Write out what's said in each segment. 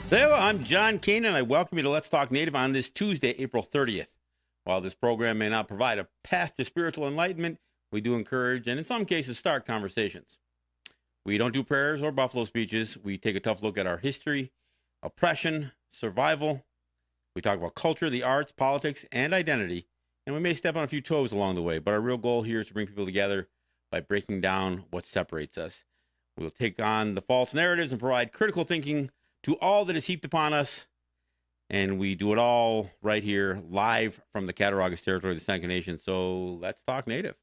So, I'm John Kane, and I welcome you to Let's Talk Native on this Tuesday, April 30th. While this program may not provide a path to spiritual enlightenment, we do encourage and in some cases start conversations. We don't do prayers or buffalo speeches. We take a tough look at our history, oppression, survival. We talk about culture, the arts, politics, and identity. And we may step on a few toes along the way, but our real goal here is to bring people together by breaking down what separates us. We'll take on the false narratives and provide critical thinking to all that is heaped upon us. And we do it all right here, live from the Cattaraugus territory of the Seneca Nation. So let's talk Native.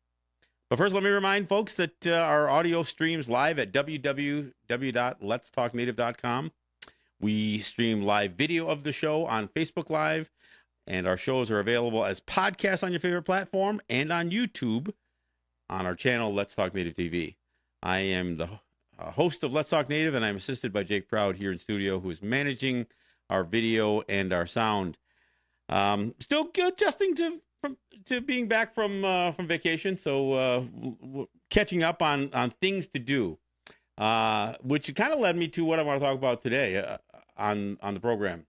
But first, let me remind folks that our audio streams live at www.letstalknative.com. We stream live video of the show on Facebook Live, and our shows are available as podcasts on your favorite platform and on YouTube on our channel, Let's Talk Native TV. I am the host of Let's Talk Native, and I'm assisted by Jake Proud here in studio, who is managing our video and our sound. Still adjusting to being back from vacation, so catching up on things to do, which kind of led me to what I want to talk about today on the program.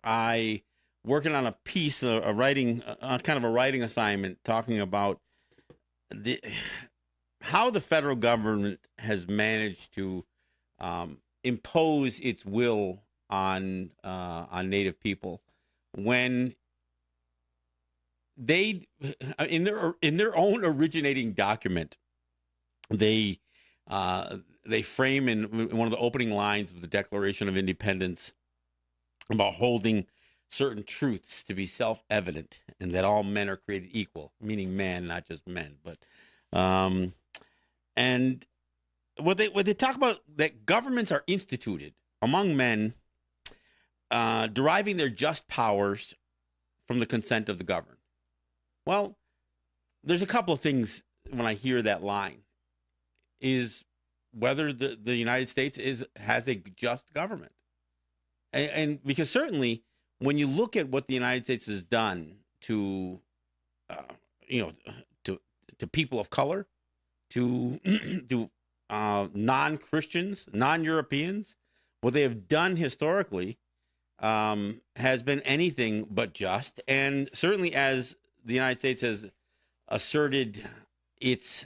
I working on a piece, a writing, kind of a writing assignment, talking about how the federal government has managed to impose its will on Native people when they, in their own originating document, they frame in one of the opening lines of the Declaration of Independence about holding certain truths to be self-evident and that all men are created equal, meaning man, not just men, but and what they talk about, that governments are instituted among men, deriving their just powers from the consent of the governed. Well, there's a couple of things when I hear that line, is whether the United States has a just government, and because certainly when you look at what the United States has done to to people of color, to non-Christians, non-Europeans, what they have done historically has been anything but just. And certainly as the United States has asserted its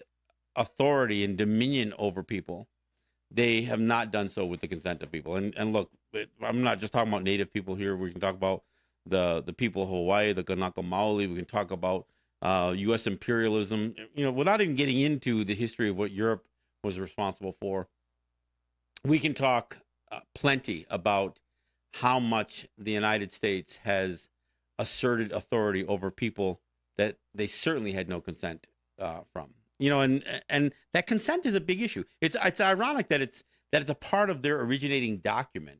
authority and dominion over people, they have not done so with the consent of people. And look, I'm not just talking about Native people here. We can talk about the people of Hawaii, the Kanaka Maoli. We can talk about U.S. imperialism, without even getting into the history of what Europe was responsible for. We can talk plenty about how much the United States has asserted authority over people that they certainly had no consent from. And that consent is a big issue. It's ironic that it's a part of their originating document,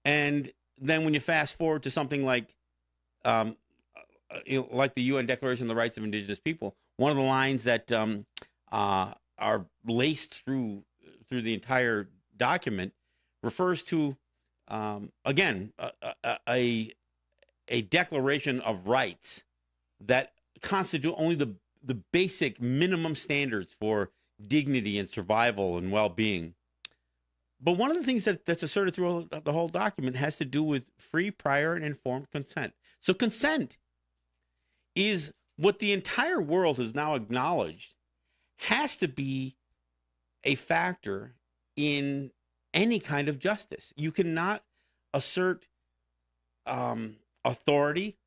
and then when you fast forward to something like like the UN Declaration on the Rights of Indigenous People, one of the lines that are laced through the entire document refers to again a declaration of rights that constitute only the basic minimum standards for dignity and survival and well-being. But one of the things that's asserted through the whole document has to do with free, prior, and informed consent. So consent is what the entire world has now acknowledged has to be a factor in any kind of justice. You cannot assert authority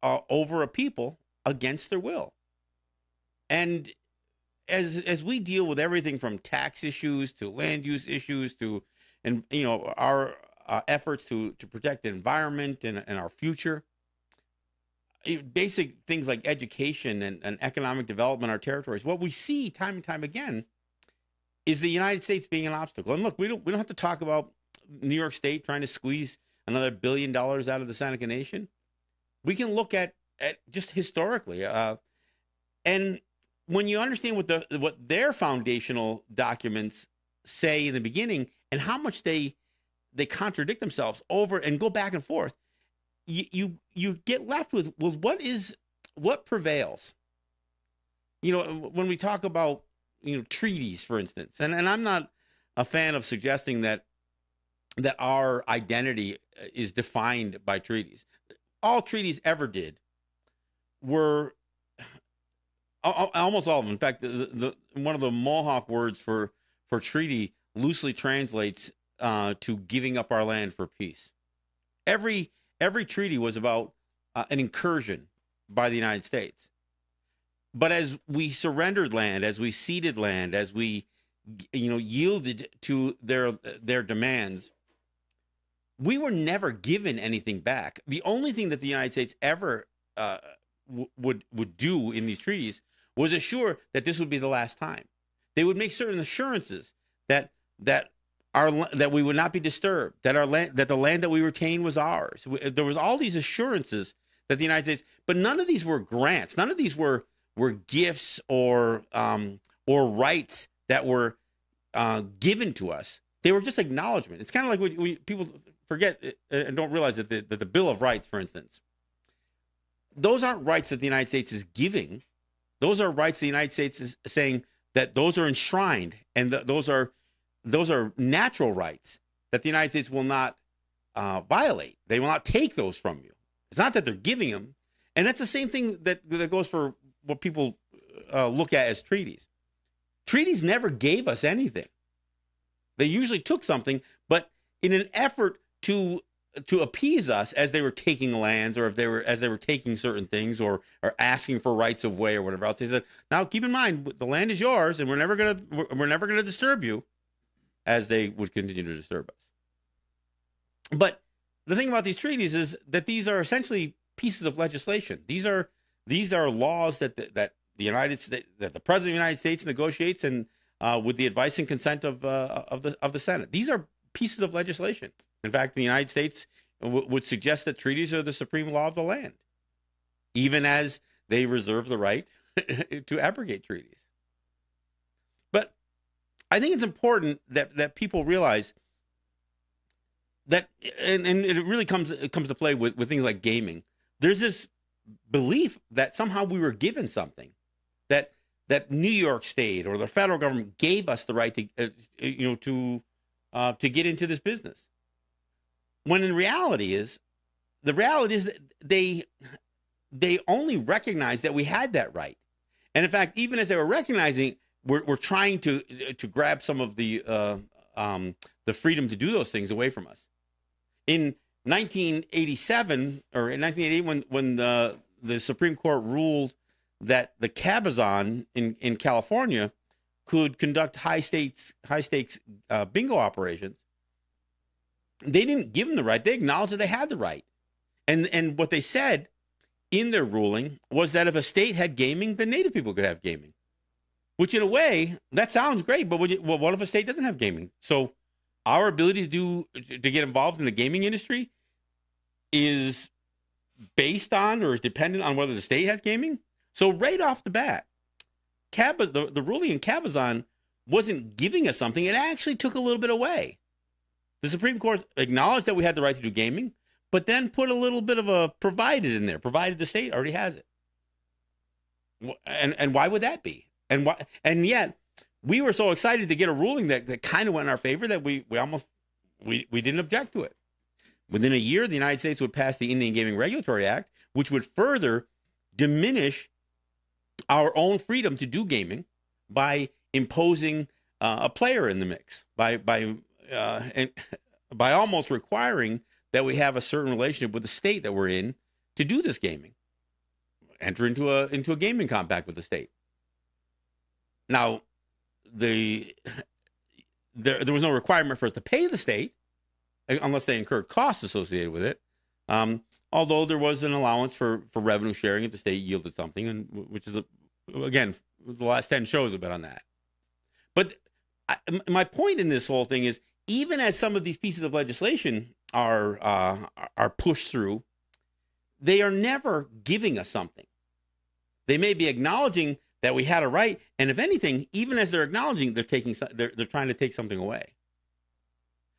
over a people against their will. And as we deal with everything from tax issues to land use issues to our efforts to protect the environment and our future, basic things like education and economic development in our territories, what we see time and time again is the United States being an obstacle. And look, we don't have to talk about New York State trying to squeeze another $1 billion out of the Seneca Nation. We can look at just historically, and when you understand what their foundational documents say in the beginning and how much they contradict themselves over and go back and forth, you get left with what prevails. When we talk about treaties, for instance, and I'm not a fan of suggesting that that our identity is defined by treaties. All treaties ever did were almost all of them. In fact, one of the Mohawk words for treaty loosely translates to giving up our land for peace. Every treaty was about an incursion by the United States. But as we surrendered land, as we ceded land, as we yielded to their demands, we were never given anything back. The only thing that the United States ever would do in these treaties was assure that this would be the last time. They would make certain assurances that we would not be disturbed, that the land that we retained was ours. There was all these assurances that the United States, but none of these were grants. None of these were gifts or rights that were given to us. They were just acknowledgement. It's kind of like when people forget and don't realize that the Bill of Rights, for instance, those aren't rights that the United States is giving. Those are rights the United States is saying that those are enshrined, and those are natural rights that the United States will not violate. They will not take those from you. It's not that they're giving them, and that's the same thing that goes for what people look at as treaties. Treaties never gave us anything. They usually took something, but in an effort to appease us as they were taking lands, or as they were taking certain things, or asking for rights of way or whatever else, they said, "Now keep in mind, the land is yours, and we're never gonna disturb you," as they would continue to disturb us. But the thing about these treaties is that these are essentially pieces of legislation. These are laws that the United States, that the President of the United States negotiates, and with the advice and consent of the Senate. These are pieces of legislation. In fact, the United States would suggest that treaties are the supreme law of the land, even as they reserve the right to abrogate treaties. But I think it's important that people realize that, and it really comes to play with things like gaming. There's this belief that somehow we were given something, that New York State or the federal government gave us the right to get into this business. When in reality is that they only recognized that we had that right, and in fact, even as they were recognizing, we're trying to grab some of the freedom to do those things away from us. In 1987 or in 1988, when the Supreme Court ruled that the cabazon in California could conduct high stakes bingo operations, they didn't give them the right. They acknowledged that they had the right, and what they said in their ruling was that if a state had gaming, then Native people could have gaming. Which, in a way, that sounds great, but what if a state doesn't have gaming? So our ability to get involved in the gaming industry is based on or is dependent on whether the state has gaming. So right off the bat, the ruling in Cabazon wasn't giving us something. It actually took a little bit away. The Supreme Court acknowledged that we had the right to do gaming, but then put a little bit of a provided in there, provided the state already has it. And why would that be? And yet we were so excited to get a ruling that kind of went in our favor that we didn't object to it. Within a year, the United States would pass the Indian Gaming Regulatory Act, which would further diminish our own freedom to do gaming by imposing a player in the mix, by almost requiring that we have a certain relationship with the state that we're in to do this gaming, enter into a gaming compact with the state. Now, there was no requirement for us to pay the state unless they incurred costs associated with it. Although there was an allowance for revenue sharing if the state yielded something, and which is again the last 10 shows have been on that. But my point in this whole thing is, even as some of these pieces of legislation are pushed through, they are never giving us something. They may be acknowledging that we had a right, and if anything, even as they're acknowledging, they're trying to take something away.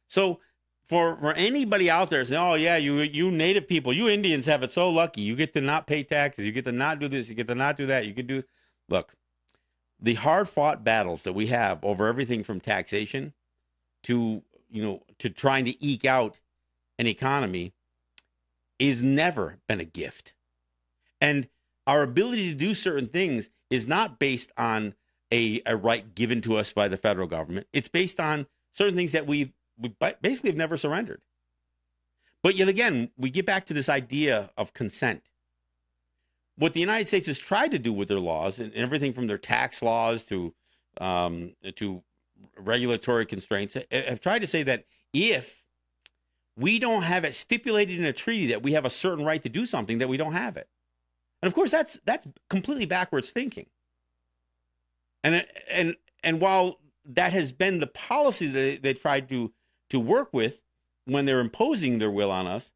So for anybody out there saying, "Oh yeah, you Native people, you Indians have it so lucky. You get to not pay taxes. You get to not do this. You get to not do that. You can do." Look, the hard-fought battles that we have over everything from taxation to to trying to eke out an economy is never been a gift. And our ability to do certain things is not based on a right given to us by the federal government. It's based on certain things that we basically have never surrendered. But yet again, we get back to this idea of consent. What the United States has tried to do with their laws, and everything from their tax laws to regulatory constraints, have tried to say that if we don't have it stipulated in a treaty that we have a certain right to do something, that we don't have it. And of course, that's completely backwards thinking. And while that has been the policy that they tried to work with when they're imposing their will on us,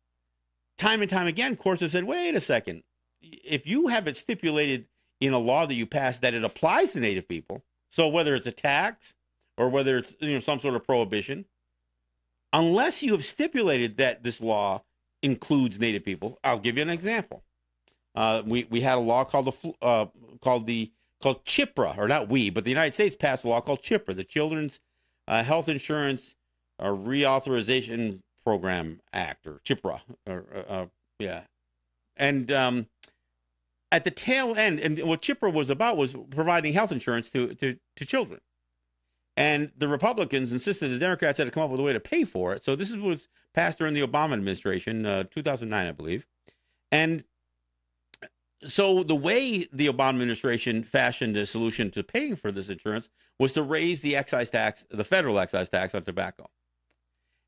time and time again, courts have said, wait a second. If you have it stipulated in a law that you pass that it applies to Native people, so whether it's a tax or whether it's some sort of prohibition, unless you have stipulated that this law includes Native people, I'll give you an example. We had a law called CHIPRA, or not we, but the United States passed a law called CHIPRA, the Children's Health Insurance Reauthorization Program Act, or CHIPRA, yeah. And at the tail end, and what CHIPRA was about was providing health insurance to children. And the Republicans insisted the Democrats had to come up with a way to pay for it. So this was passed during the Obama administration, 2009, I believe. And so the way the Obama administration fashioned a solution to paying for this insurance was to raise the excise tax, the federal excise tax on tobacco.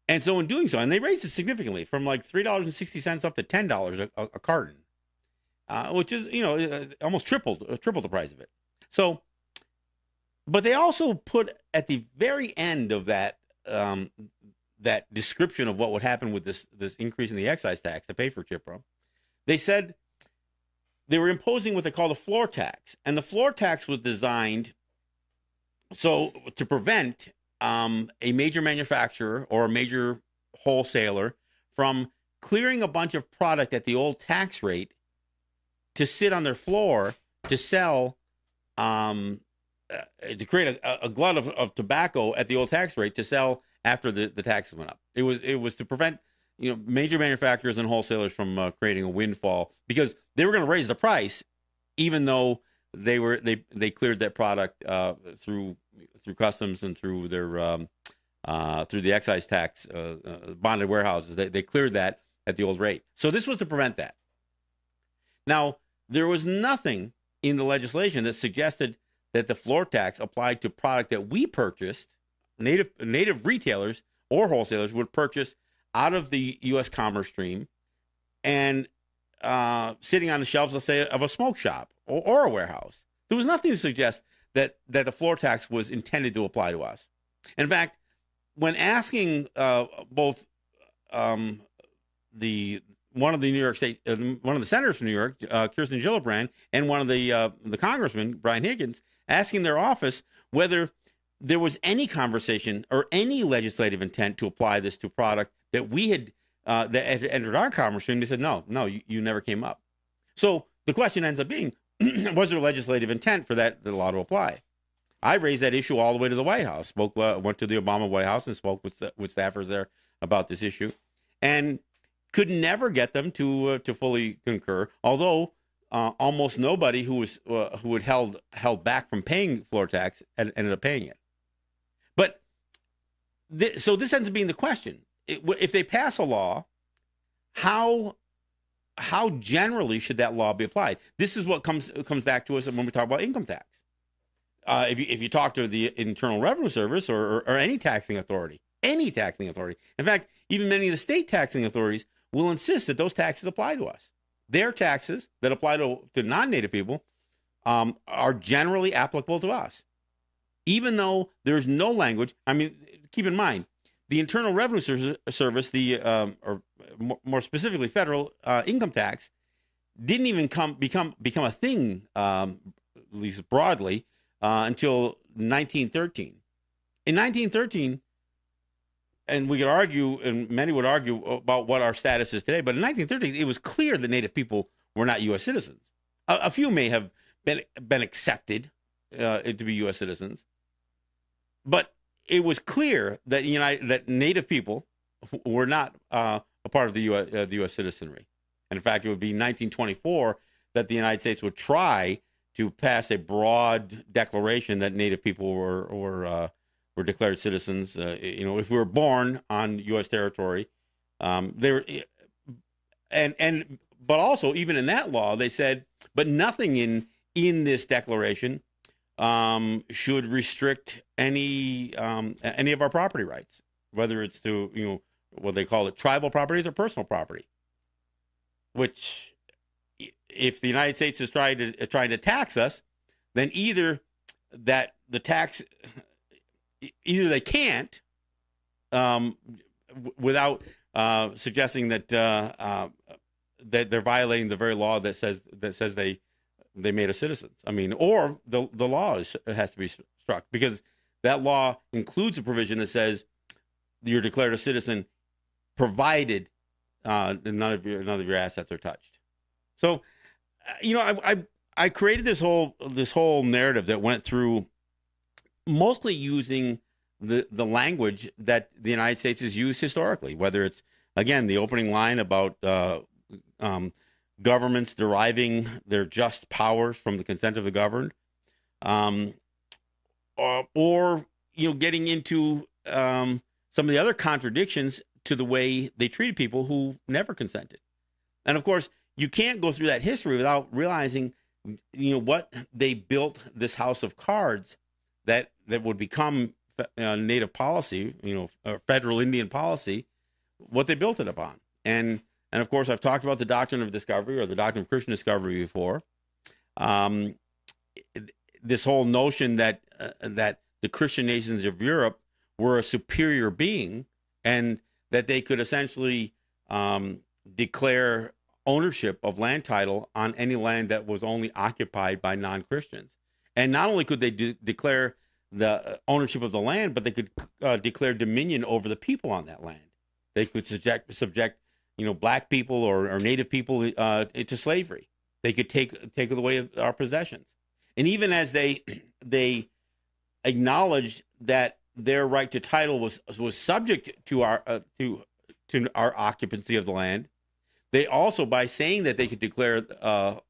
And so in doing so, and they raised it significantly from like $3.60 up to $10 a carton, which is, almost tripled the price of it. So, but they also put at the very end of that that description of what would happen with this increase in the excise tax to pay for CHIPRA, they said they were imposing what they call the floor tax. And the floor tax was designed so to prevent a major manufacturer or a major wholesaler from clearing a bunch of product at the old tax rate to sit on their floor to sell, to create a glut of tobacco at the old tax rate to sell after the taxes went up. It was to prevent major manufacturers and wholesalers from creating a windfall, because they were going to raise the price, even though they cleared that product through customs and through their through the excise tax bonded warehouses. They cleared that at the old rate. So this was to prevent that. Now, there was nothing in the legislation that suggested that the floor tax applied to product that we purchased, native retailers or wholesalers would purchase out of the U.S. commerce stream and sitting on the shelves, let's say, of a smoke shop or a warehouse. There was nothing to suggest that the floor tax was intended to apply to us. In fact, when asking both one of the New York State, one of the senators from New York, Kirsten Gillibrand, and one of the congressmen, Brian Higgins, asking their office whether there was any conversation or any legislative intent to apply this to product that we had that had entered our commerce stream, they said, no, you never came up. So the question ends up being, was there legislative intent for the law to apply? I raised that issue all the way to the White House. Went to the Obama White House and spoke with staffers there about this issue, and could never get them to fully concur. Although almost nobody who had held back from paying floor tax ended up paying it. But so this ends up being the question: if they pass a law, how generally should that law be applied? This is what comes back to us when we talk about income tax. If you talk to the Internal Revenue Service or any taxing authority, in fact, even many of the state taxing authorities will insist that those taxes apply to us. Their taxes that apply to non-Native people are generally applicable to us, even though there's no language. I mean, keep in mind, the Internal Revenue Service, or more specifically, federal income tax, didn't even become a thing, at least broadly, until 1913. In 1913, and we could argue, and many would argue about what our status is today, but in 1913, it was clear that Native people were not U.S. citizens. A few may have been accepted to be U.S. citizens, but it was clear that that Native people were not a part of the U.S. citizenry. And in fact, it would be 1924 that the United States would try to pass a broad declaration that Native people were declared citizens. If we were born on U.S. territory, they were, but also even in that law they said, but nothing in this declaration should restrict any of our property rights, whether it's through what they call it tribal properties or personal property. Which, if the United States is trying to tax us, then either they can't, without suggesting that they're violating the very law that says they made us citizens. I mean, or the law has to be struck, because that law includes a provision that says you're declared a citizen provided none of your assets are touched. So, I created this whole narrative that went through mostly using the language that the United States has used historically, whether it's, again, the opening line about governments deriving their just powers from the consent of the governed, or getting into some of the other contradictions to the way they treated people who never consented. And of course, you can't go through that history without realizing, what they built this house of cards that would become Native policy, federal Indian policy, what they built it upon. And of course, I've talked about the doctrine of discovery, or the doctrine of Christian discovery, before. This whole notion that the Christian nations of Europe were a superior being, and that they could essentially declare ownership of land title on any land that was only occupied by non-Christians. And not only could they declare the ownership of the land, but they could declare dominion over the people on that land. They could subject black people or Native people into slavery. They could take away our possessions. And even as they acknowledged that their right to title was subject to our occupancy of the land, they also, by saying that they could declare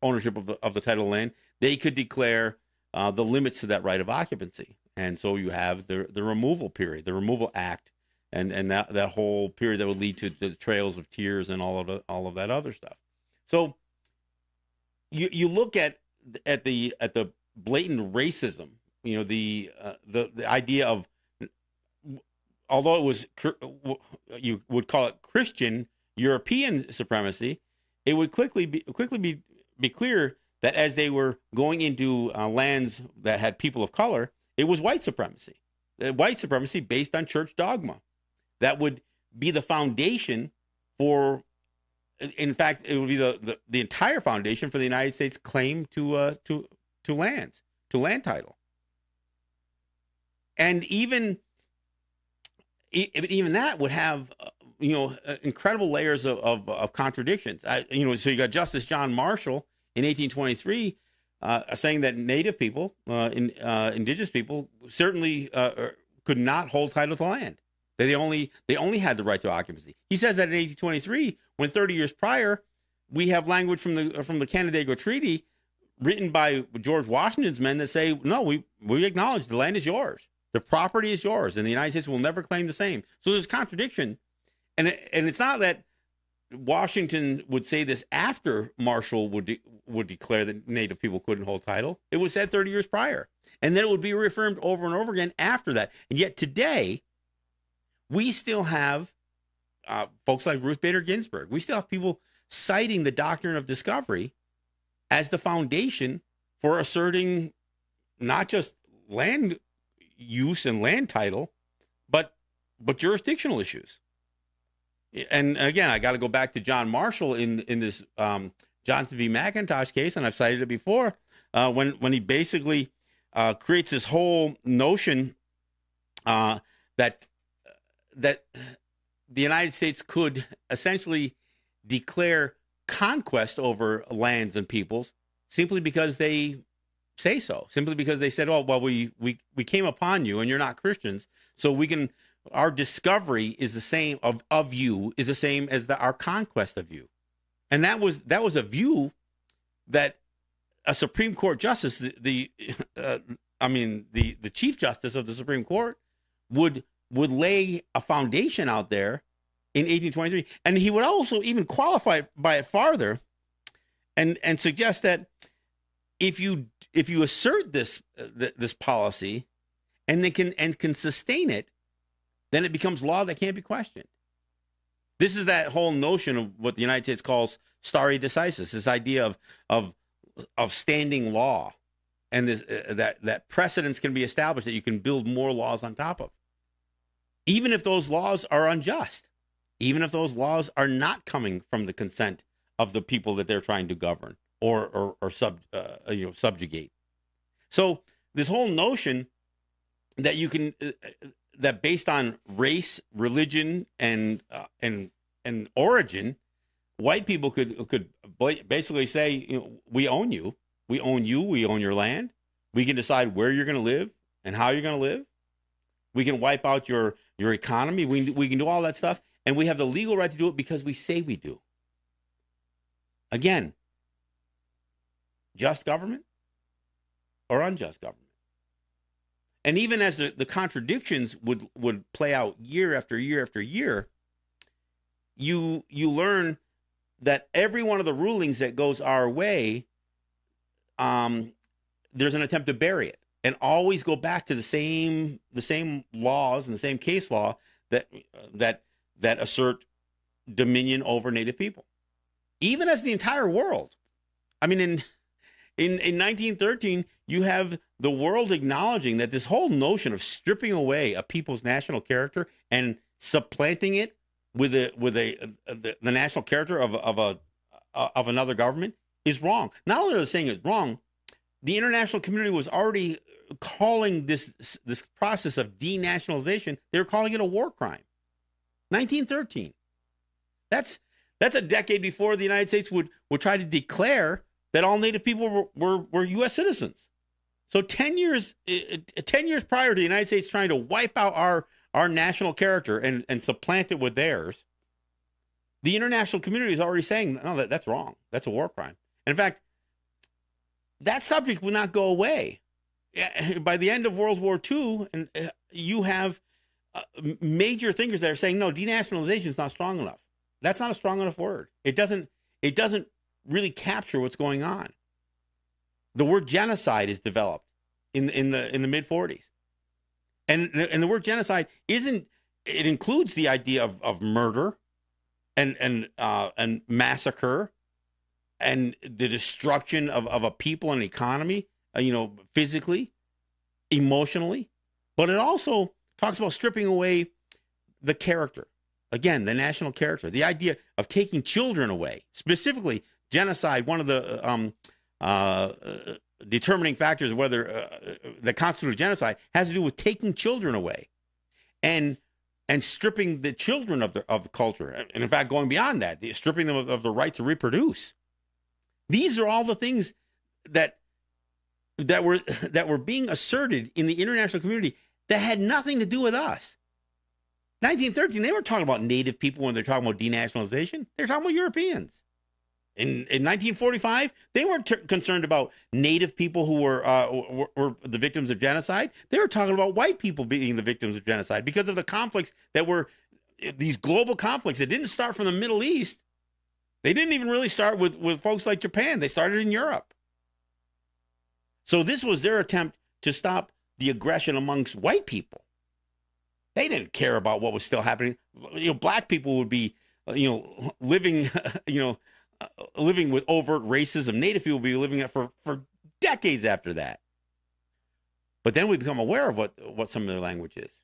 ownership of the title of land, they could declare the limits to that right of occupancy. And so you have the removal period, the removal act, and that whole period that would lead to the trails of tears and all of that other stuff. So you look at the blatant racism, the idea of, although it was, you would call it Christian European supremacy, it would quickly be clear that as they were going into lands that had people of color, it was white supremacy. White supremacy based on church dogma. That would be the foundation for, in fact, it would be the entire foundation for the United States claim to lands, to land title. And even that would have incredible layers of contradictions. So you got Justice John Marshall in 1823 saying that Native people, indigenous people, certainly could not hold title to land. They only had the right to occupancy. He says that in 1823, when 30 years prior, we have language from the Canandaigua Treaty written by George Washington's men that say, no, we acknowledge the land is yours. The property is yours, and the United States will never claim the same. So there's contradiction. And it's not that Washington would say this after Marshall would declare that Native people couldn't hold title. It was said 30 years prior. And then it would be reaffirmed over and over again after that. And yet today, we still have folks like Ruth Bader Ginsburg. We still have people citing the doctrine of discovery as the foundation for asserting not just land use and land title, but jurisdictional issues. And again, I got to go back to John Marshall in this Johnson v. McIntosh case, and I've cited it before, when he basically creates this whole notion that the United States could essentially declare conquest over lands and peoples simply because they say so, simply because they said, "Oh, well, we came upon you, and you're not Christians, so we can." Our discovery is the same of you is the same as our conquest of you, and that was a view that a Supreme Court justice, the Chief Justice of the Supreme Court, would lay a foundation out there in 1823, and he would also even qualify by it farther, and suggest that if you assert this policy and they can sustain it, then it becomes law that can't be questioned. This is that whole notion of what the United States calls stare decisis, this idea of standing law, and this that precedents can be established that you can build more laws on top of, even if those laws are unjust, even if those laws are not coming from the consent of the people that they're trying to govern or subjugate. So this whole notion that you can that based on race, religion, and origin, white people could basically say, we own you, we own your land, we can decide where you're going to live and how you're going to live, we can wipe out your economy, we can do all that stuff, and we have the legal right to do it because we say we do. Again, just government or unjust government. And even as the contradictions would play out year after year after year, you learn that every one of the rulings that goes our way, there's an attempt to bury it and always go back to the same laws and the same case law that assert dominion over Native people. Even as the entire world. I mean, in 1913, you have the world acknowledging that this whole notion of stripping away a people's national character and supplanting it with the national character of another government is wrong. Not only are they saying it's wrong, the international community was already calling this process of denationalization, they were calling it a war crime. 1913. That's a decade before the United States would try to declare that all Native people were U.S. citizens. So 10 years prior to the United States trying to wipe out our national character and supplant it with theirs, the international community is already saying, no, that's wrong. That's a war crime. And in fact, that subject will not go away. By the end of World War II, and you have major thinkers that are saying, no, denationalization is not strong enough. That's not a strong enough word. It doesn't really capture what's going on. The word genocide is developed in the mid 40s, and the word genocide includes the idea of murder and massacre and the destruction of a people and economy, physically, emotionally, but it also talks about stripping away the character. Again, the national character, the idea of taking children away, specifically genocide. One of the determining factors of whether that constitutes genocide has to do with taking children away, and stripping the children of the culture, and in fact, going beyond that, stripping them of the right to reproduce. These are all the things that were being asserted in the international community that had nothing to do with us. 1913, they were talking about Native people when they're talking about denationalization. They're talking about Europeans. In 1945, they weren't concerned about Native people who were the victims of genocide. They were talking about white people being the victims of genocide because of the conflicts that were these global conflicts. It didn't start from the Middle East. They didn't even really start with folks like Japan. They started in Europe. So this was their attempt to stop the aggression amongst white people. They didn't care about what was still happening. Black people would be, living, living with overt racism. Native people would be living it for decades after that. But then we become aware of what some of their language is.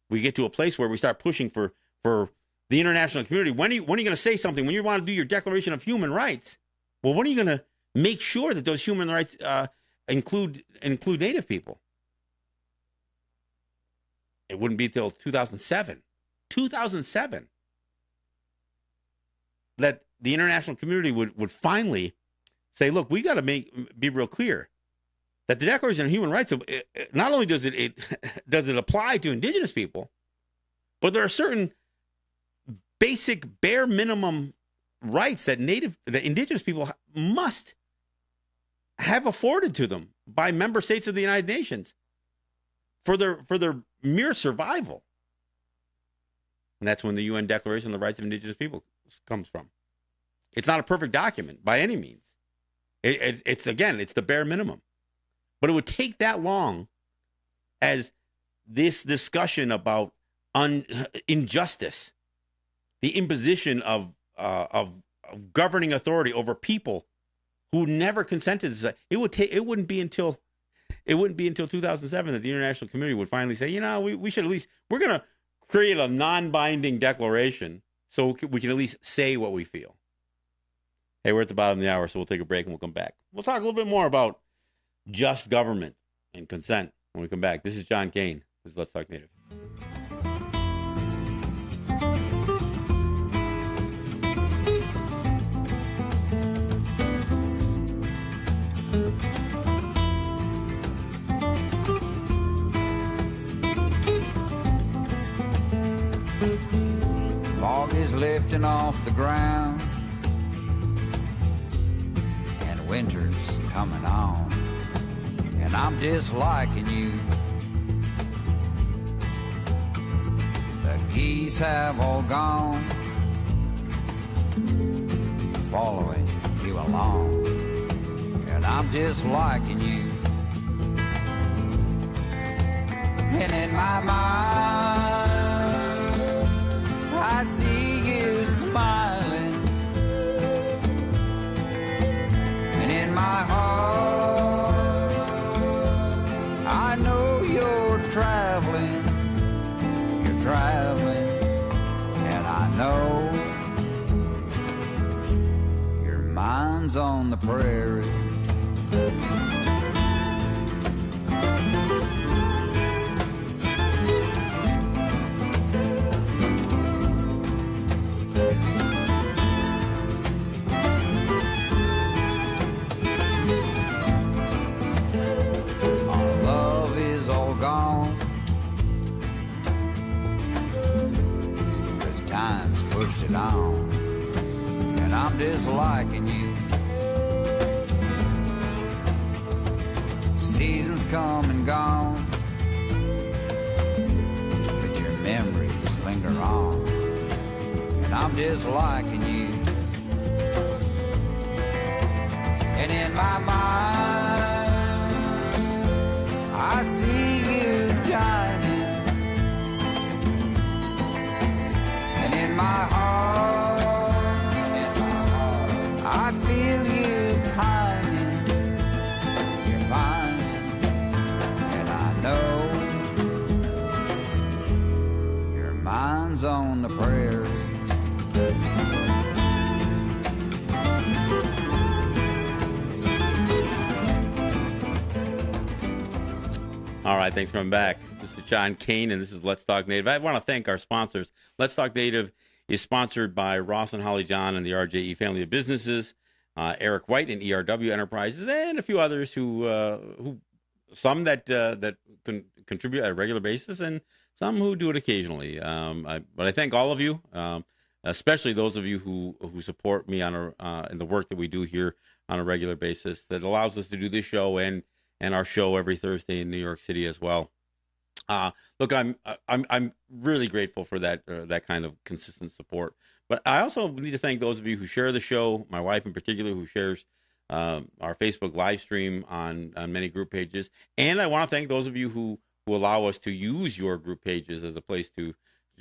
We get to a place where we start pushing for the international community. When are you going to say something? When you want to do your Declaration of Human Rights, well, when are you going to make sure that those human rights include Native people? It wouldn't be until 2007 that the international community would finally say, look, we got to be real clear. that the Declaration of Human Rights, not only does it does it apply to indigenous people, but there are certain basic bare minimum rights that indigenous people must have afforded to them by member states of the United Nations for their mere survival. And that's when the UN Declaration on the Rights of Indigenous People comes from. It's not a perfect document by any means. It's the bare minimum. But it would take that long as this discussion about injustice, the imposition of governing authority over people who never consented to it. It wouldn't be until 2007 that the international community would finally say, we should we're going to create a non-binding declaration so we can at least say what we feel. Hey, we're at the bottom of the hour, so we'll take a break and we'll come back. We'll talk a little bit more about just government and consent when we come back. This is John Kane. This is Let's Talk Native. Fog is lifting off the ground and winter's coming on, and I'm disliking you. The geese have all gone, following you along, and I'm disliking you. And in my mind I see you smiling, and in my heart I know you're traveling, and I know your mind's on the prairie. Pushed it on, and I'm disliking you. Seasons come and gone, but your memories linger on, and I'm disliking you. And in my mind I see you dining, in my heart, I feel you pining, you're pining, and I know your mind's on the prairie. All right, thanks for coming back. This is John Kane, and this is Let's Talk Native. I want to thank our sponsors. Let's Talk Native is sponsored by Ross and Holly John and the RJE family of businesses, Eric White and ERW Enterprises, and a few others who some that contribute on a regular basis, and some who do it occasionally. But I thank all of you, especially those of you who support me in the work that we do here on a regular basis. That allows us to do this show and our show every Thursday in New York City as well. Look, I'm really grateful for that kind of consistent support. But I also need to thank those of you who share the show. My wife, in particular, who shares our Facebook live stream on many group pages. And I want to thank those of you who allow us to use your group pages as a place to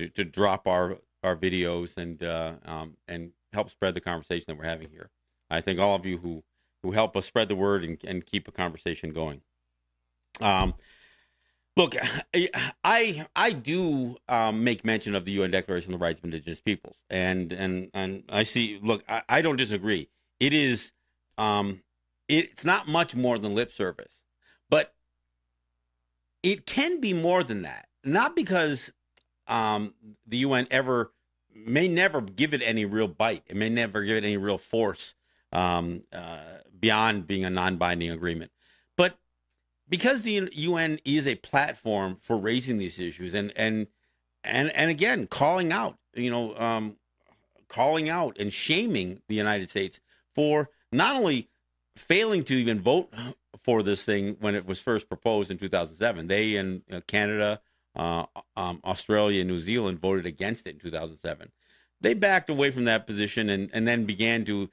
drop our videos and help spread the conversation that we're having here. I thank all of you who help us spread the word and keep a conversation going. Look, I do make mention of the UN Declaration on the Rights of Indigenous Peoples, and I see. Look, I don't disagree. It is, it's not much more than lip service, but it can be more than that. Not because the UN may never give it any real bite. It may never give it any real force beyond being a non-binding agreement, but because the UN is a platform for raising these issues and again calling out and shaming the United States for not only failing to even vote for this thing when it was first proposed in 2007. They and Canada, Australia, and New Zealand voted against it in 2007. They backed away from that position and then began to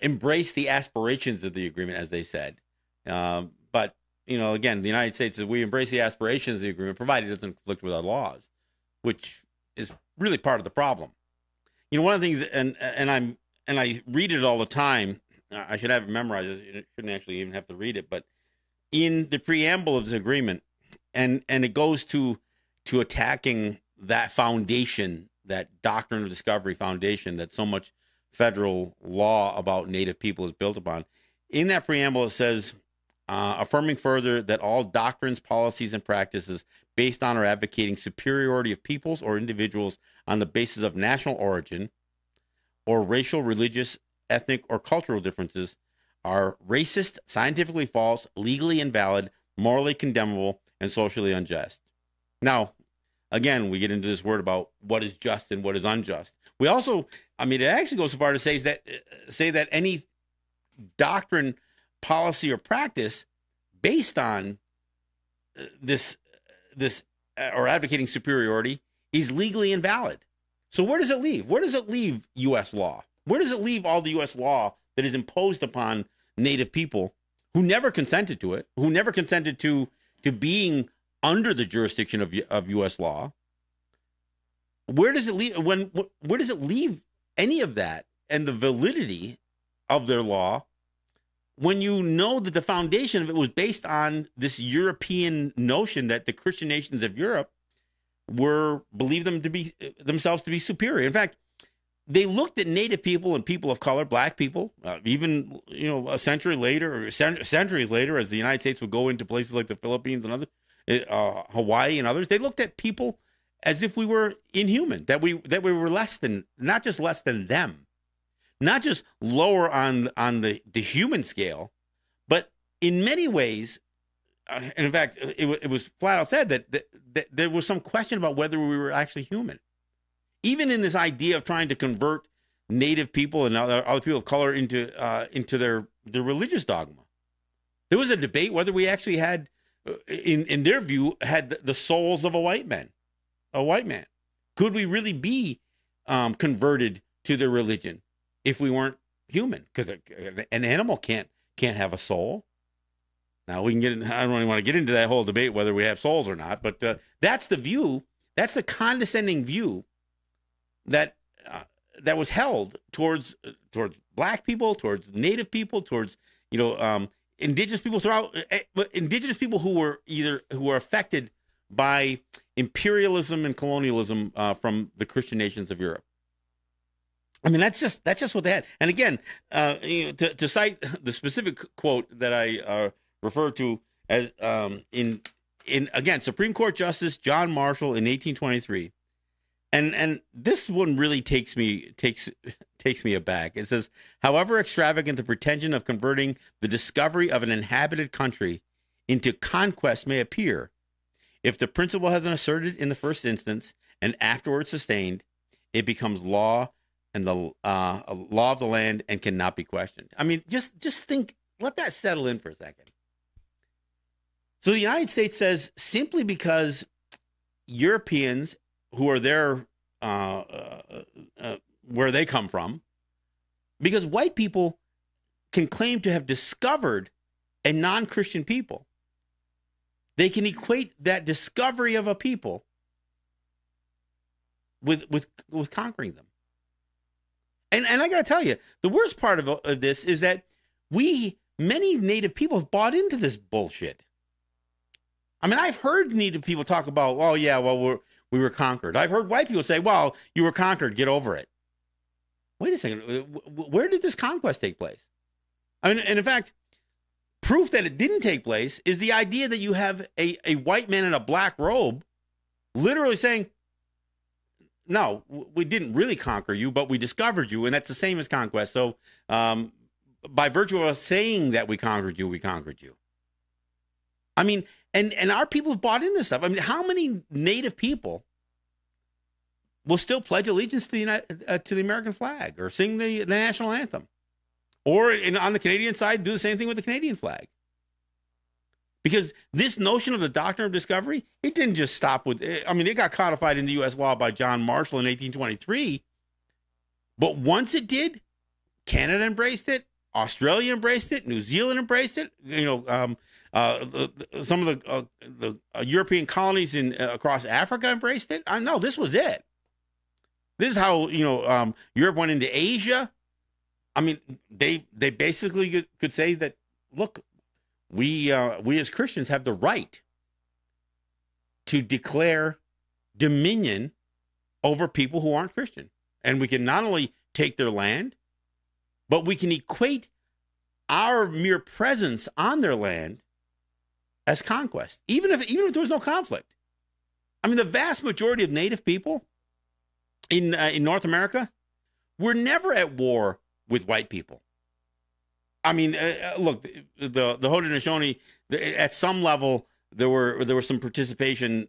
embrace the aspirations of the agreement, as they said. But again, the United States says we embrace the aspirations of the agreement, provided it doesn't conflict with our laws, which is really part of the problem. One of the things, and I read it all the time. I should have it memorized. I shouldn't actually even have to read it. But in the preamble of this agreement, and it goes to attacking that foundation, that doctrine of discovery foundation that so much federal law about Native people is built upon. In that preamble, it says, affirming further that all doctrines, policies, and practices based on or advocating superiority of peoples or individuals on the basis of national origin or racial, religious, ethnic, or cultural differences are racist, scientifically false, legally invalid, morally condemnable, and socially unjust. Now, again, we get into this word about what is just and what is unjust. We also, it actually goes so far to say that any doctrine, policy, or practice based on this or advocating superiority is legally invalid. So where does it leave? Where does it leave U.S. law? Where does it leave all the U.S. law that is imposed upon Native people who never consented to it, who never consented to being under the jurisdiction of U.S. law? Where does it leave? Where does it leave any of that and the validity of their law when you know that the foundation of it was based on this European notion that the Christian nations of Europe believed themselves to be superior? In fact, they looked at Native people and people of color, black people, even a century later or centuries later, as the United States would go into places like the Philippines and other Hawaii and others. They looked at people as if we were inhuman, that we were less than, not just less than them, not just lower on the human scale, but in many ways. And in fact, it was flat out said that there was some question about whether we were actually human. Even in this idea of trying to convert Native people and other people of color into their religious dogma, there was a debate whether we actually had, in their view, had the souls of a white man. Could we really be converted to their religion if we weren't human? Because an animal can't have a soul. Now we can get. I don't really want to get into that whole debate whether we have souls or not, but that's the view. That's the condescending view that was held towards black people, towards Native people, towards indigenous people throughout. Indigenous people who were affected by imperialism and colonialism from the Christian nations of Europe. That's just what they had. And again, to cite the specific quote that I referred to as in again, Supreme Court Justice John Marshall in 1823, and this one really takes me aback. It says, however extravagant the pretension of converting the discovery of an inhabited country into conquest may appear, if the principle has been asserted in the first instance and afterwards sustained, it becomes law and the law of the land and cannot be questioned. Just think, let that settle in for a second. So the United States says simply because Europeans who are there where they come from, because white people can claim to have discovered a non-Christian people, they can equate that discovery of a people with conquering them. And I got to tell you, the worst part of this is that many Native people have bought into this bullshit. I've heard Native people talk about, oh yeah, well we were conquered. I've heard white people say, well, you were conquered, get over it. Wait a second, where did this conquest take place? And in fact, proof that it didn't take place is the idea that you have a white man in a black robe literally saying, no, we didn't really conquer you, but we discovered you, and that's the same as conquest. So by virtue of us saying that we conquered you, we conquered you. I mean, and our people have bought into this stuff. I mean, how many Native people will still pledge allegiance to the American flag or sing the national anthem, or on the Canadian side do the same thing with the Canadian flag? Because this notion of the doctrine of discovery, it didn't just stop with. I mean, it got codified in the U.S. law by John Marshall in 1823, but once it did, Canada embraced it, Australia embraced it, New Zealand embraced it. Some of the European colonies across Africa embraced it. No, this was it. This is how Europe went into Asia. I mean, they basically could say that, look, we as Christians have the right to declare dominion over people who aren't Christian, and we can not only take their land, but we can equate our mere presence on their land as conquest, even if there was no conflict. I mean, the vast majority of Native people in North America were never at war with white people. I mean, look, the Haudenosaunee, at some level, there was some participation,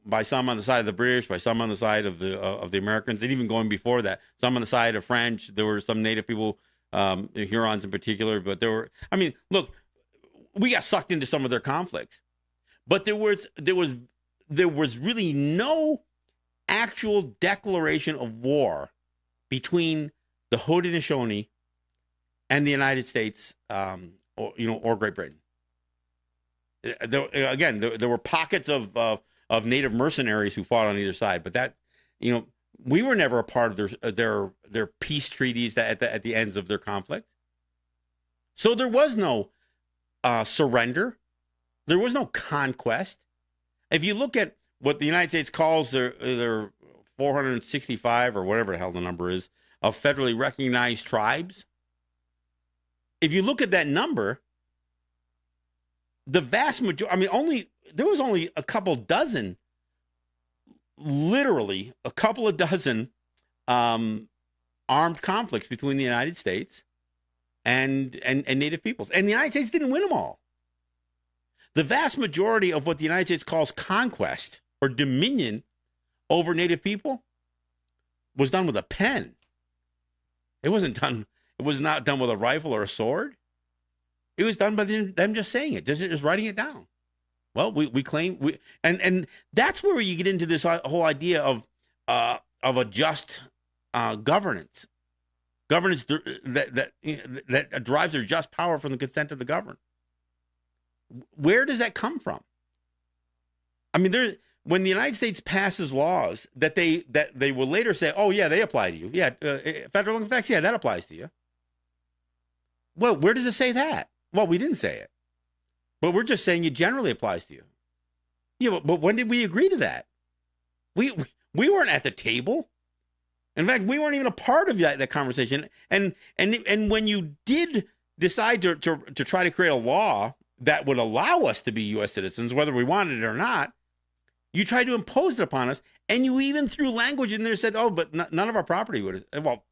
by some on the side of the British, by some on the side of the Americans, and even going before that, some on the side of French. There were some Native people, the Hurons in particular, but there were. I mean, look, we got sucked into some of their conflicts, but there was really no actual declaration of war between the Haudenosaunee and the United States, or Great Britain. There were pockets of Native mercenaries who fought on either side, but that, we were never a part of their peace treaties at the ends of their conflict. So there was no surrender, there was no conquest. If you look at what the United States calls their 465 or whatever the hell the number is of federally recognized tribes, if you look at that number, the vast majority, I mean, there was only a couple dozen, literally a couple of dozen armed conflicts between the United States and Native peoples. And the United States didn't win them all. The vast majority of what the United States calls conquest or dominion over Native people was done with a pen. It was not done with a rifle or a sword. It was done by them just saying it, just writing it down. Well, we claim and that's where you get into this whole idea of a just governance that derives their just power from the consent of the governed. Where does that come from? I mean, when the United States passes laws that they will later say, oh yeah, they apply to you. Yeah, federal income tax, yeah, that applies to you. Well, where does it say that? Well, we didn't say it, but we're just saying it generally applies to you. Yeah, but when did we agree to that? We weren't at the table. In fact, we weren't even a part of that conversation. And when you did decide to try to create a law that would allow us to be U.S. citizens, whether we wanted it or not, you tried to impose it upon us, and you even threw language in there and said, oh, but none of our property would. Well,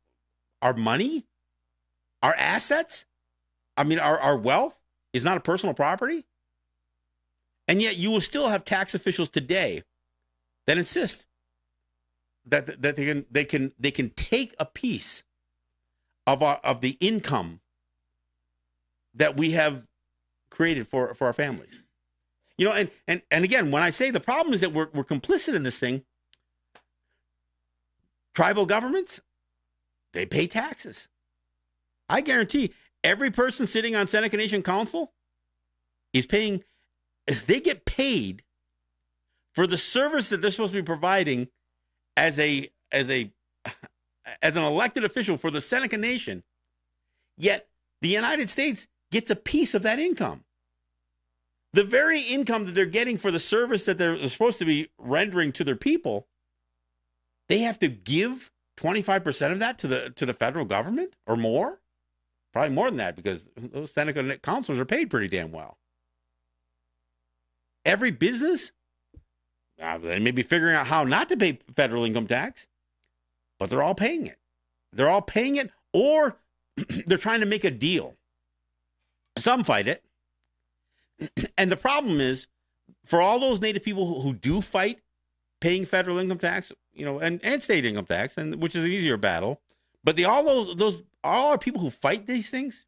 our money, our assets, I mean, our wealth is not a personal property. And yet you will still have tax officials today that insist that they can take a piece of the income that we have created for our families. And again, when I say the problem is that we're complicit in this thing, tribal governments, they pay taxes. I guarantee every person sitting on Seneca Nation Council is paying, they get paid for the service that they're supposed to be providing as an elected official for the Seneca Nation. Yet the United States gets a piece of that income. The very income that they're getting for the service that they're supposed to be rendering to their people, they have to give 25% of that to the federal government or more. Probably more than that, because those Seneca counselors are paid pretty damn well. Every business, they may be figuring out how not to pay federal income tax, but they're all paying it. They're all paying it, or they're trying to make a deal. Some fight it. And the problem is, for all those Native people who do fight paying federal income tax, and state income tax, and which is an easier battle, but all our people who fight these things,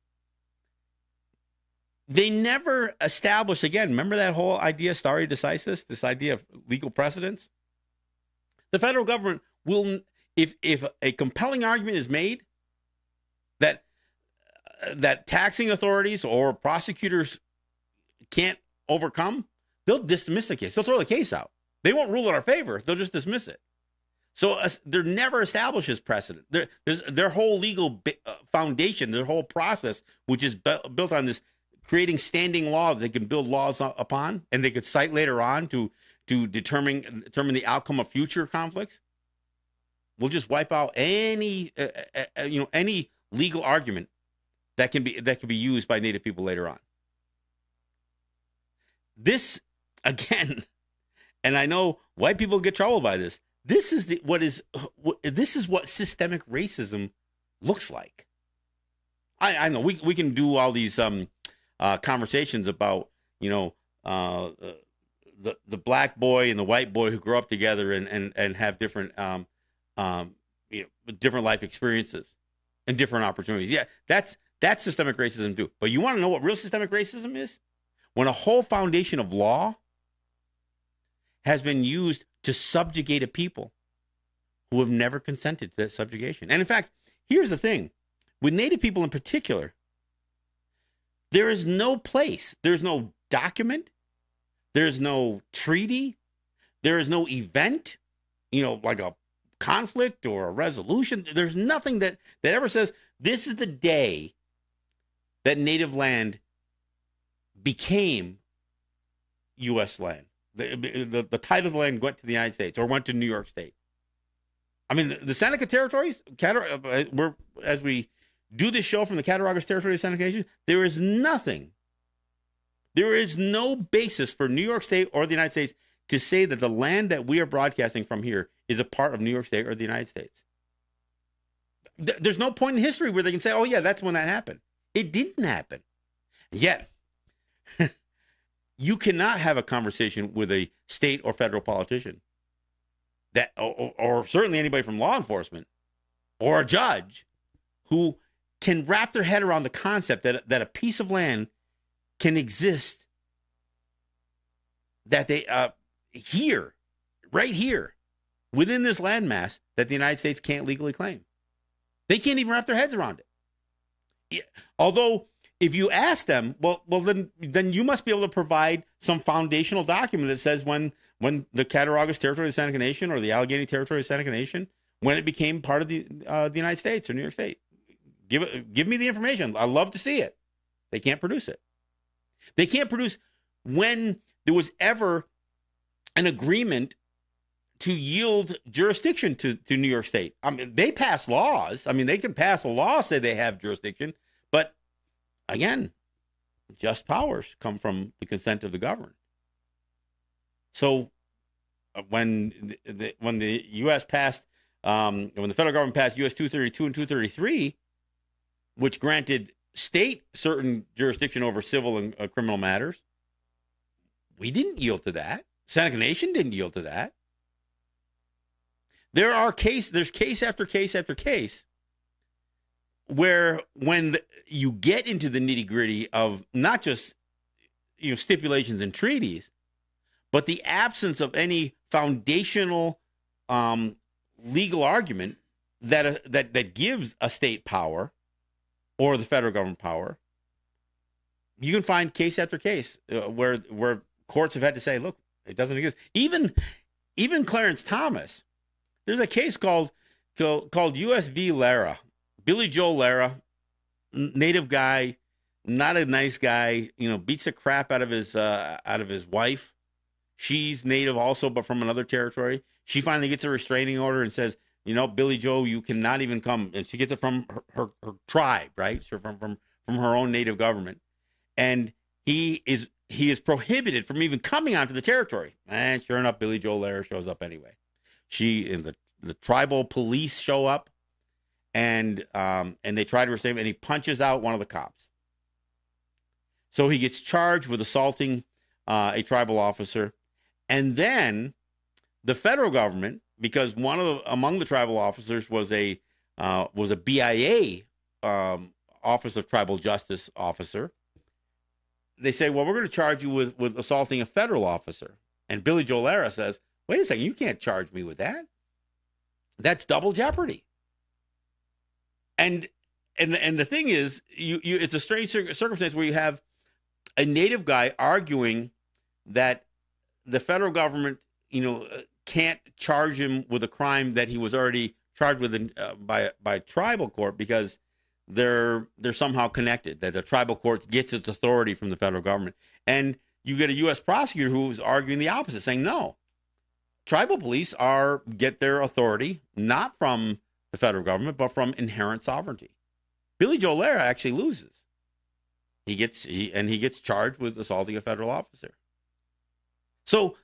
they never establish, again, remember that whole idea, stare decisis, this idea of legal precedence? The federal government will, if a compelling argument is made that taxing authorities or prosecutors can't overcome, they'll dismiss the case. They'll throw the case out. They won't rule in our favor. They'll just dismiss it. So there never establishes precedent. Their whole legal foundation, their whole process, which is built on this creating standing law that they can build laws upon, and they could cite later on to determine the outcome of future conflicts, will just wipe out any legal argument that can be used by Native people later on. This, again, and I know white people get troubled by this. This is what systemic racism looks like. I know we can do all these conversations about the black boy and the white boy who grow up together and have different different life experiences and different opportunities. Yeah, that's systemic racism too. But you want to know what real systemic racism is? When a whole foundation of law has been used to subjugate a people who have never consented to that subjugation. And in fact, here's the thing. With Native people in particular, there is no place, there's no document, there's no treaty, there is no event, like a conflict or a resolution. There's nothing that ever says this is the day that Native land became U.S. land. The title of the land went to the United States or went to New York State. I mean, the Seneca territories, as we do this show from the Cattaraugus territory of Seneca Nation, there is no basis for New York State or the United States to say that the land that we are broadcasting from here is a part of New York State or the United States. There's no point in history where they can say, oh yeah, that's when that happened. It didn't happen. Yet, you cannot have a conversation with a state or federal politician that, or certainly anybody from law enforcement or a judge who can wrap their head around the concept that a piece of land can exist, that they right here within this landmass that the United States can't legally claim. They can't even wrap their heads around it. Although, if you ask them, well, then you must be able to provide some foundational document that says when the Cattaraugus territory of Seneca Nation or the Allegheny territory of Seneca Nation, when it became part of the United States or New York State. Give me the information. I'd love to see it. They can't produce it. They can't produce when there was ever an agreement to yield jurisdiction to New York State. I mean, they pass laws. I mean, they can pass a law, say they have jurisdiction, but again, just powers come from the consent of the governed. So when the U.S. passed, when the federal government passed U.S. 232 and 233, which granted state certain jurisdiction over civil and criminal matters, we didn't yield to that. Seneca Nation didn't yield to that. There's case after case after case where when you get into the nitty gritty of not just stipulations and treaties, but the absence of any foundational legal argument that gives a state power or the federal government power, you can find case after case where courts have had to say, look, it doesn't exist. Even Clarence Thomas, there's a case called U.S. v. Lera. Billy Joel Lera, Native guy, not a nice guy, beats the crap out of his wife. She's Native also, but from another territory. She finally gets a restraining order and says, Billy Joe, you cannot even come. And she gets it from her tribe, right? So from her own Native government. And he is prohibited from even coming onto the territory. And sure enough, Billy Joe Lera shows up anyway. She and the tribal police show up. And they try to restrain him, and he punches out one of the cops. So he gets charged with assaulting a tribal officer. And then the federal government, because among the tribal officers was a BIA Office of Tribal Justice officer, they say, well, we're going to charge you with assaulting a federal officer. And Billy Joel Lera says, wait a second, you can't charge me with that. That's double jeopardy. And the thing is, it's a strange circumstance where you have a native guy arguing that the federal government, can't charge him with a crime that he was already charged with by tribal court because they're somehow connected, that the tribal court gets its authority from the federal government. And you get a U.S. prosecutor who's arguing the opposite, saying, no, tribal police get their authority not from the federal government, but from inherent sovereignty. Billy Joel Lera actually loses. He gets charged with assaulting a federal officer. So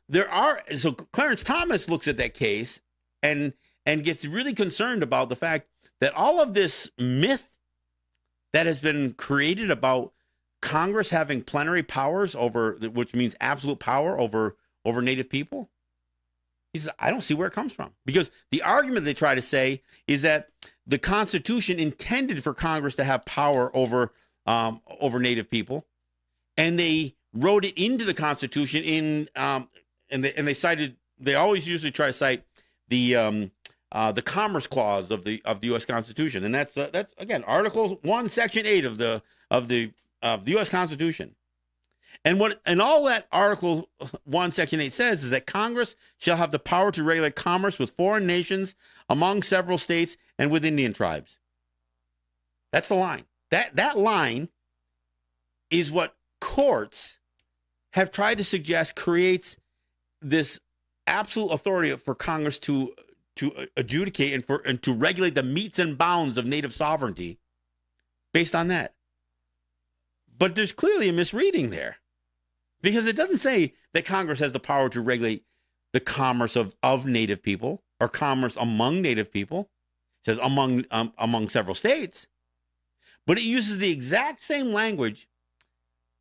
Clarence Thomas looks at that case and gets really concerned about the fact that all of this myth that has been created about Congress having plenary powers which means absolute power over Native people. He says, I don't see where it comes from. Because the argument they try to say is that the Constitution intended for Congress to have power over Native people, and they wrote it into the Constitution they always usually try to cite the Commerce Clause of the U.S. Constitution, and that's again Article 1, Section 8 of the U.S. Constitution. And all that Article 1, Section 8 says is that Congress shall have the power to regulate commerce with foreign nations, among several states, and with Indian tribes. That's the line. That line is what courts have tried to suggest creates this absolute authority for Congress to adjudicate and to regulate the metes and bounds of native sovereignty based on that. But there's clearly a misreading there, because it doesn't say that Congress has the power to regulate the commerce of Native people or commerce among Native people. It says among several states. But it uses the exact same language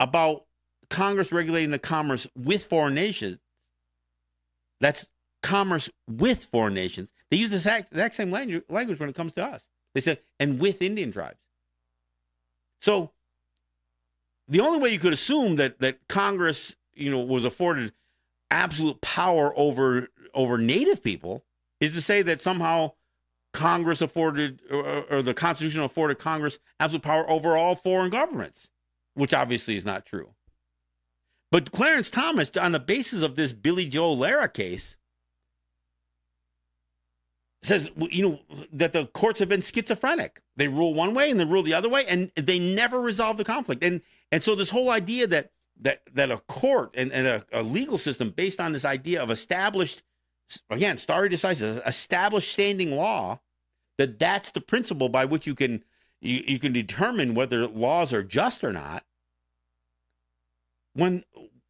about Congress regulating the commerce with foreign nations. That's commerce with foreign nations. They use the exact same language when it comes to us. They said, and with Indian tribes. So the only way you could assume that Congress, was afforded absolute power over Native people is to say that somehow Congress afforded, or the Constitution afforded Congress absolute power over all foreign governments, which obviously is not true. But Clarence Thomas, on the basis of this Billy Joel Lera case, says, that the courts have been schizophrenic. They rule one way and they rule the other way, and they never resolve the conflict. And so this whole idea that a court and a legal system based on this idea of established, again, stare decisis, established standing law, that's the principle by which you can determine whether laws are just or not, when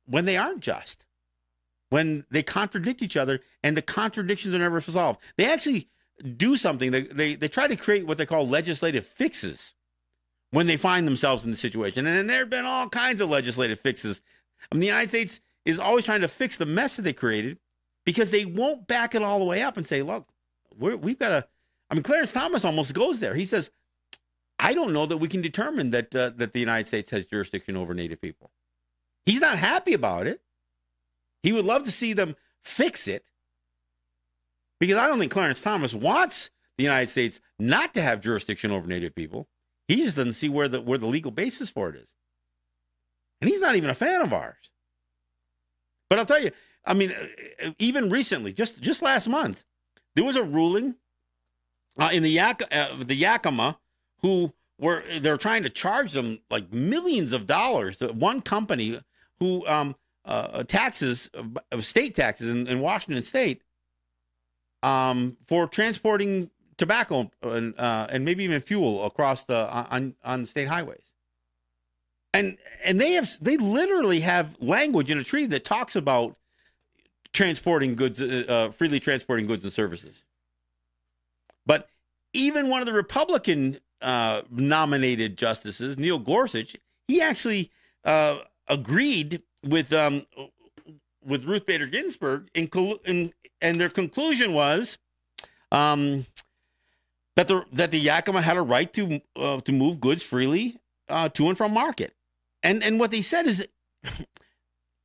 they aren't just, when they contradict each other, and the contradictions are never resolved. They actually do something. They try to create what they call legislative fixes when they find themselves in the situation. And there have been all kinds of legislative fixes. The United States is always trying to fix the mess that they created because they won't back it all the way up and say, look, we've got to. Clarence Thomas almost goes there. He says, I don't know that we can determine that the United States has jurisdiction over Native people. He's not happy about it. He would love to see them fix it, because I don't think Clarence Thomas wants the United States not to have jurisdiction over Native people. He just doesn't see where the legal basis for it is. And he's not even a fan of ours. But I'll tell you, even recently, just last month, there was a ruling in the Yakima they're trying to charge them like millions of dollars. One company who state taxes in Washington State for transporting tobacco and maybe even fuel across on state highways. And they literally have language in a treaty that talks about transporting goods, freely transporting goods and services. But even one of the Republican nominated justices, Neil Gorsuch, he actually agreed with Ruth Bader Ginsburg, and their conclusion was that the Yakima had a right to move goods freely to and from market, and what they said is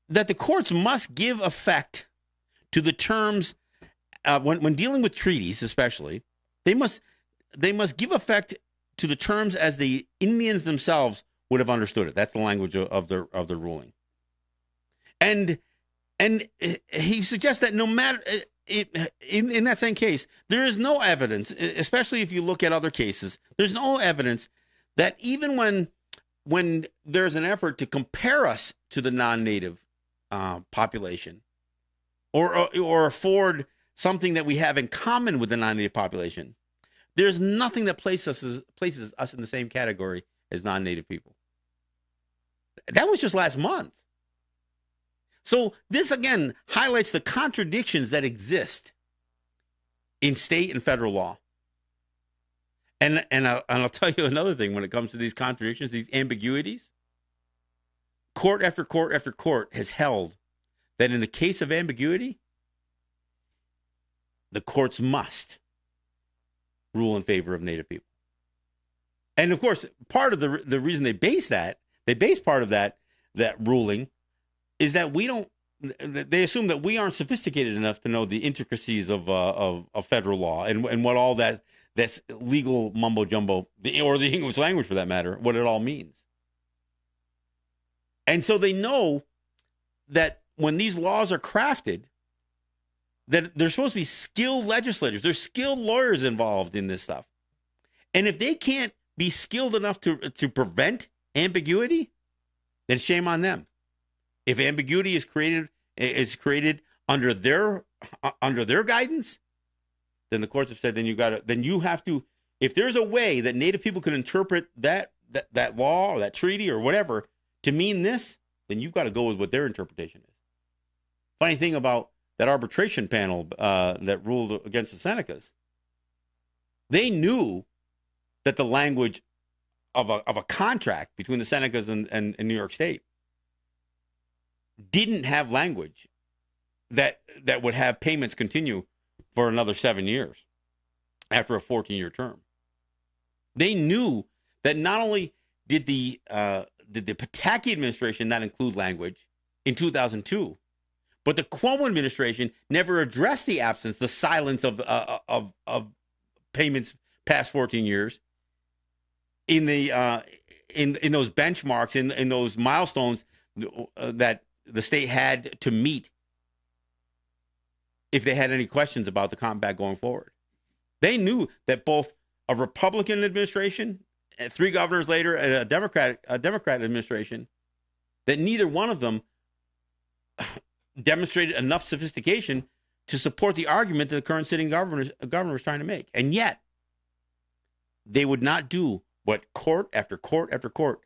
that the courts must give effect to the terms when dealing with treaties, especially they must give effect to the terms as the Indians themselves would have understood it. That's the language of their ruling. And he suggests that no matter in that same case, there is no evidence, especially if you look at other cases, there's no evidence that even when there's an effort to compare us to the non-native population, or afford something that we have in common with the non-native population, there's nothing that places us in the same category as non-native people. That was just last month. So this, again, highlights the contradictions that exist in state and federal law. And I'll tell you another thing when it comes to these contradictions, these ambiguities. Court after court after court has held that in the case of ambiguity, the courts must rule in favor of Native people. And of course, part of the reason they base part of that ruling is that they assume that we aren't sophisticated enough to know the intricacies of federal law and what all that's legal mumbo jumbo, or the English language for that matter, what it all means. And so they know that when these laws are crafted, that there's supposed to be skilled legislators. There's skilled lawyers involved in this stuff. And if they can't be skilled enough to prevent ambiguity, then shame on them. If ambiguity is created under their guidance, then the courts have said then you have to, if there's a way that Native people can interpret that law or that treaty or whatever to mean this, then you've got to go with what their interpretation is. Funny thing about that arbitration panel that ruled against the Senecas, they knew that the language of a contract between the Senecas and New York State didn't have language that would have payments continue for another 7 years after a 14-year term. They knew that not only did the Pataki administration not include language in 2002, but the Cuomo administration never addressed the silence of payments past 14 years in those benchmarks, in those milestones that the state had to meet if they had any questions about the compact going forward. They knew that both a Republican administration, 3 governors later, and a Democrat administration, that neither one of them demonstrated enough sophistication to support the argument that the current sitting governor was trying to make. And yet, they would not do what court after court after court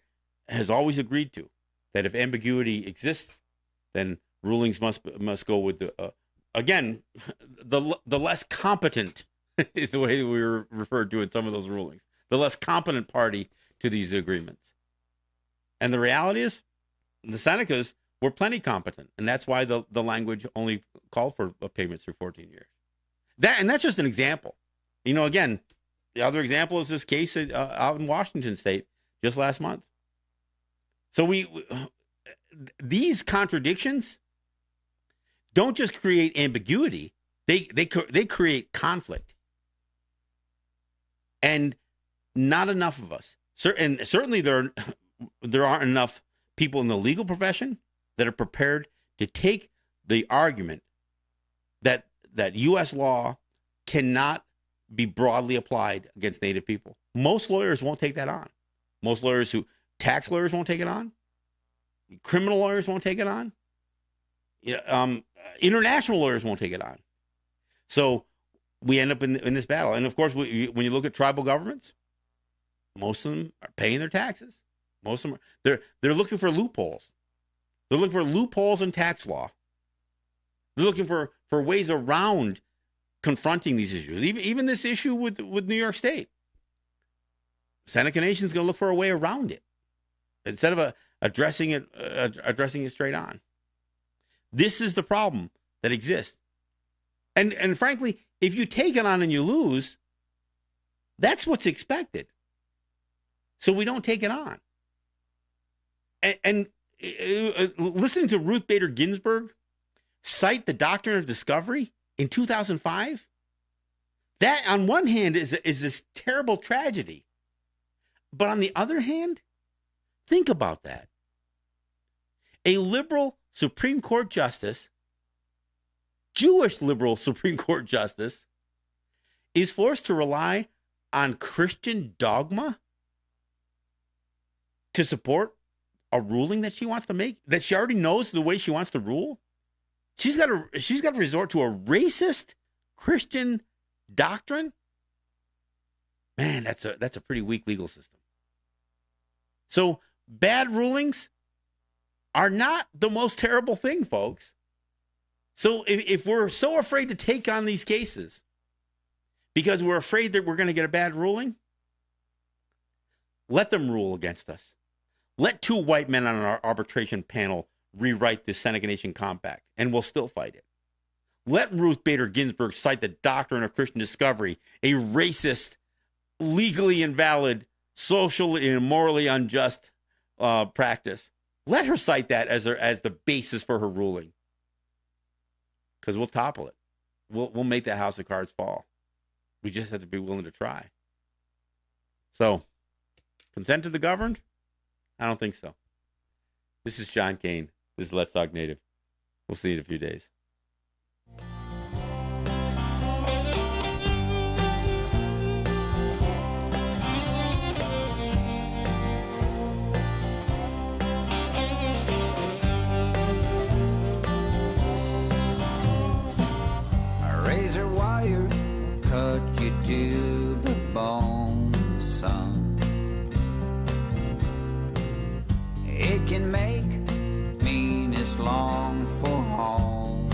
has always agreed to, that if ambiguity exists, then rulings must go with the less competent is the way that we were referred to in some of those rulings, the less competent party to these agreements. And the reality is, the Senecas were plenty competent, and that's why the language only called for payments through 14 years. That's just an example. Again, the other example is this case out in Washington State just last month. So these contradictions don't just create ambiguity; they create conflict, and not enough of us. And certainly there aren't enough people in the legal profession that are prepared to take the argument that U.S. law cannot be broadly applied against Native people. Most lawyers won't take that on. Most tax lawyers won't take it on. Criminal lawyers won't take it on. International lawyers won't take it on. So we end up in this battle. And of course, when you look at tribal governments, most of them are paying their taxes. Most of them they're looking for loopholes. They're looking for loopholes in tax law. They're looking for ways around confronting these issues. Even this issue with New York State. Seneca Nation's going to look for a way around it. instead of addressing it straight on. This is the problem that exists. And frankly, if you take it on and you lose, that's what's expected. So we don't take it on. And listening to Ruth Bader Ginsburg cite the doctrine of discovery in 2005, that on one hand is this terrible tragedy. But on the other hand, think about that. A liberal Supreme Court justice, Jewish liberal Supreme Court justice, is forced to rely on Christian dogma to support a ruling that she wants to make, that she already knows the way she wants to rule. She's got to resort to a racist Christian doctrine. Man, that's a pretty weak legal system. So bad rulings are not the most terrible thing, folks. So if we're so afraid to take on these cases because we're afraid that we're going to get a bad ruling, let them rule against us. Let two white men on our arbitration panel rewrite the Seneca Nation Compact, and we'll still fight it. Let Ruth Bader Ginsburg cite the doctrine of Christian discovery, a racist, legally invalid, socially and morally unjust practice. Let her cite that as the basis for her ruling, because we'll topple it. We'll make that house of cards fall. We just have to be willing to try. So, consent to the governed? I don't think so. This is John Kane. This is Let's Talk Native. We'll see you in a few days. Razor wire cut you to the bone, son. It can make meanest long for home,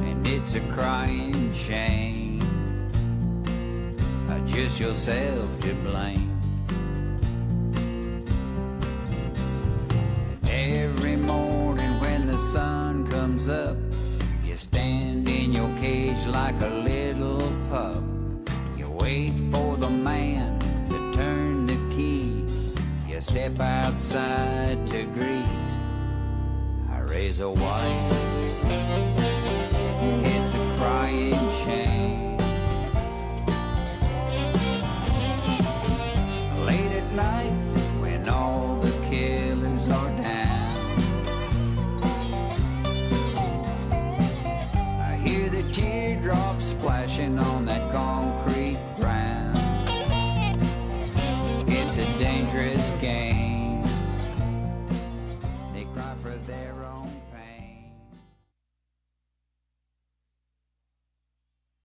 and it's a crying shame. Just yourself to blame. And every morning when the sun comes up, you stand in your cage like a little pup. You wait for the man to turn the key. You step outside to greet. I raise a white. It's a crying shame. Late at night when all the killers are down, I hear the teardrops splashing on that concrete ground. It's a dangerous game.